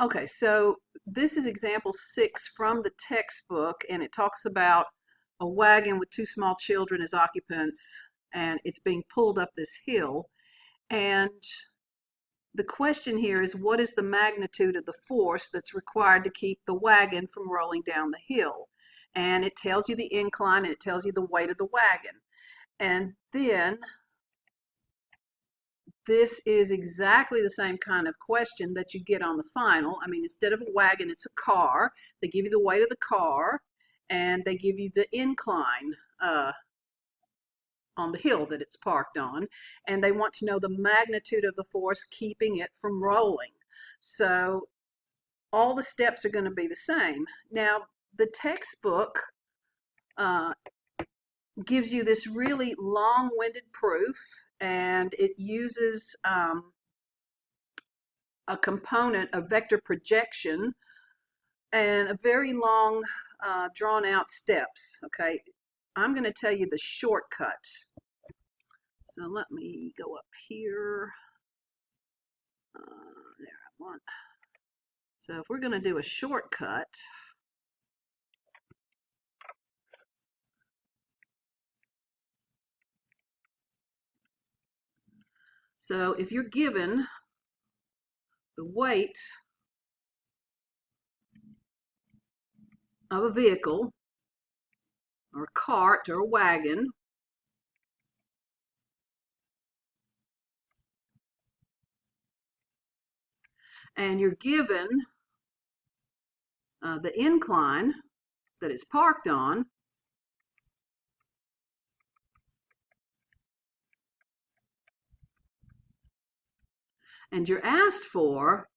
Okay, so this is example 6 from the textbook, and it talks about a wagon with two small children as occupants, and it's being pulled up this hill. And the question here is, what is the magnitude of the force that's required to keep the wagon from rolling down the hill? And it tells you the incline, and it tells you the weight of the wagon. And then this is exactly the same kind of question that you get on the final. I mean, instead of a wagon, it's a car. They give you the weight of the car, and they give you the incline on the hill that it's parked on, and they want to know the magnitude of the force keeping it from rolling. So all the steps are going to be the same. Now, the textbook gives you this really long-winded proof, and it uses a component of vector projection and a very long drawn out steps. Okay, I'm going to tell you the shortcut. So let me go up here. There I want. So if we're going to do a shortcut, so if you're given the weight of a vehicle or a cart or a wagon, and you're given the incline that it's parked on, and you're asked for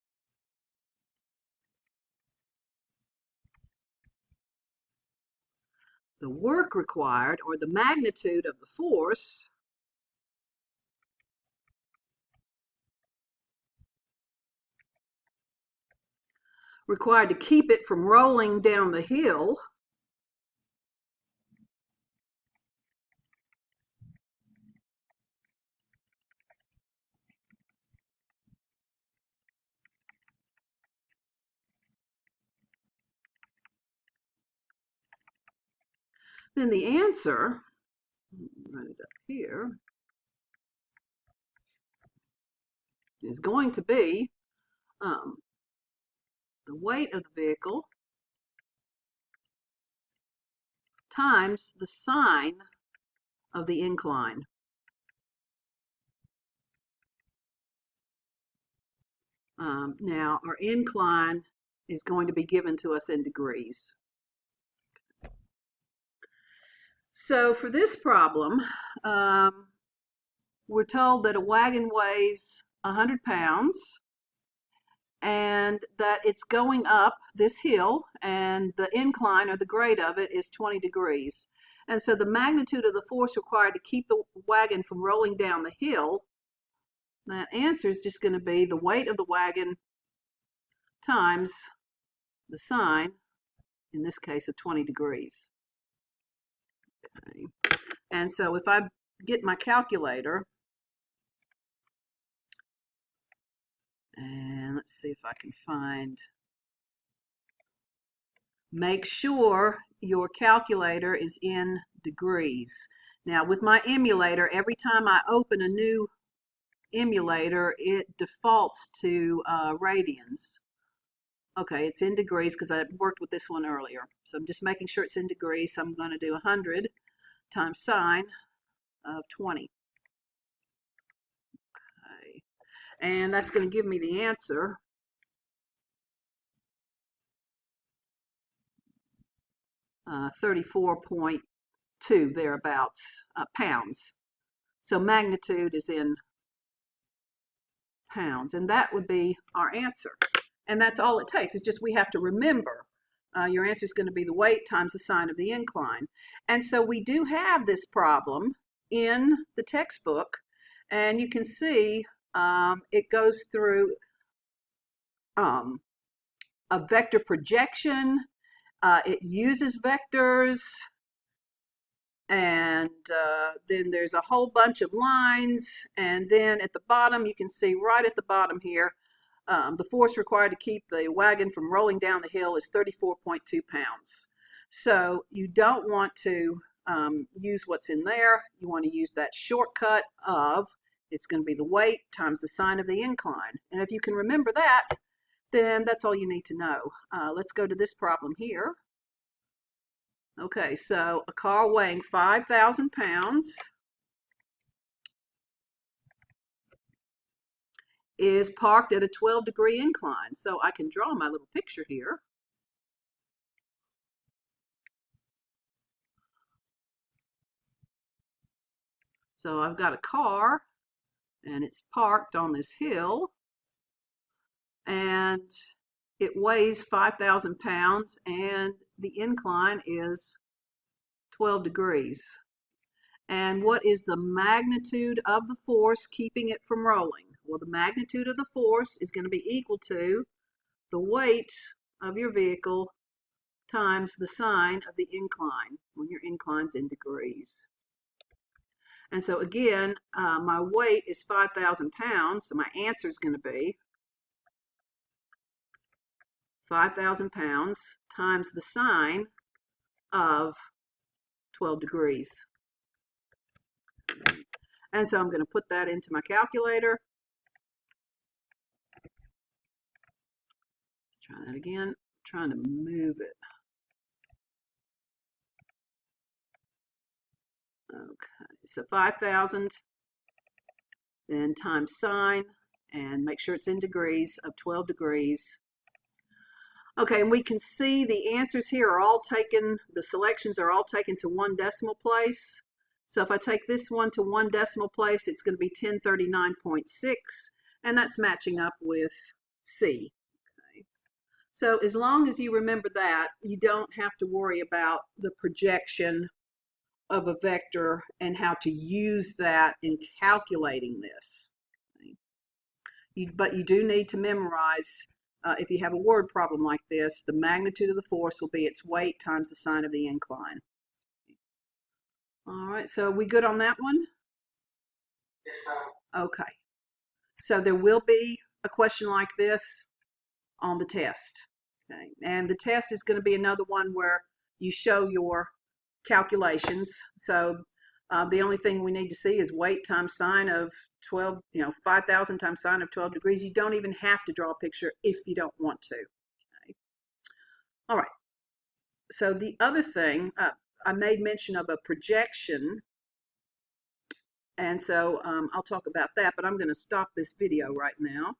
the work required or the magnitude of the force required to keep it from rolling down the hill, then the answer, write it up here, is going to be the weight of the vehicle times the sine of the incline. Now, our incline is going to be given to us in degrees. So for this problem, we're told that a wagon weighs 100 pounds and that it's going up this hill, and the incline or the grade of it is 20 degrees. And so the magnitude of the force required to keep the wagon from rolling down the hill, that answer is just going to be the weight of the wagon times the sine, in this case of 20 degrees. Okay. And so if I get my calculator, and let's see if I can find, make sure your calculator is in degrees. Now with my emulator, every time I open a new emulator, it defaults to radians. Okay, it's in degrees because I worked with this one earlier. So I'm just making sure it's in degrees. So I'm going to do 100 times sine of 20. Okay, and that's going to give me the answer. 34.2 thereabouts pounds. So magnitude is in pounds, and that would be our answer. And that's all it takes. It's just we have to remember your answer is going to be the weight times the sine of the incline. And so we do have this problem in the textbook, and you can see it goes through a vector projection. It uses vectors, and then there's a whole bunch of lines, and then at the bottom you can see right at the bottom here the force required to keep the wagon from rolling down the hill is 34.2 pounds. So you don't want to use what's in there. You want to use that shortcut of, it's going to be the weight times the sine of the incline. And if you can remember that, then that's all you need to know. Let's go to this problem here. Okay, so a car weighing 5,000 pounds is parked at a 12-degree incline. So I can draw my little picture here. So I've got a car, and it's parked on this hill, and it weighs 5,000 pounds, and the incline is 12 degrees. And what is the magnitude of the force keeping it from rolling? Well, the magnitude of the force is going to be equal to the weight of your vehicle times the sine of the incline, when your incline's in degrees. And so again, my weight is 5,000 pounds, so my answer is going to be 5,000 pounds times the sine of 12 degrees. And so I'm going to put that into my calculator. Let's try that again. I'm trying to move it. Okay, so 5,000, then times sine, and make sure it's in degrees, of 12 degrees. Okay, and we can see the answers here are all taken, the selections are all taken to 1 decimal place. So if I take this one to 1 decimal place, it's going to be 1039.6, and that's matching up with C. Okay. So as long as you remember that, you don't have to worry about the projection of a vector and how to use that in calculating this. Okay. But you do need to memorize, if you have a word problem like this, the magnitude of the force will be its weight times the sine of the incline. All right, so we good on that one? Yes, ma'am. Okay. So there will be a question like this on the test. Okay. And the test is going to be another one where you show your calculations. So the only thing we need to see is weight times sine of 12, 5,000 times sine of 12 degrees. You don't even have to draw a picture if you don't want to. Okay. All right. So the other thing, I made mention of a projection, and so I'll talk about that, but I'm going to stop this video right now.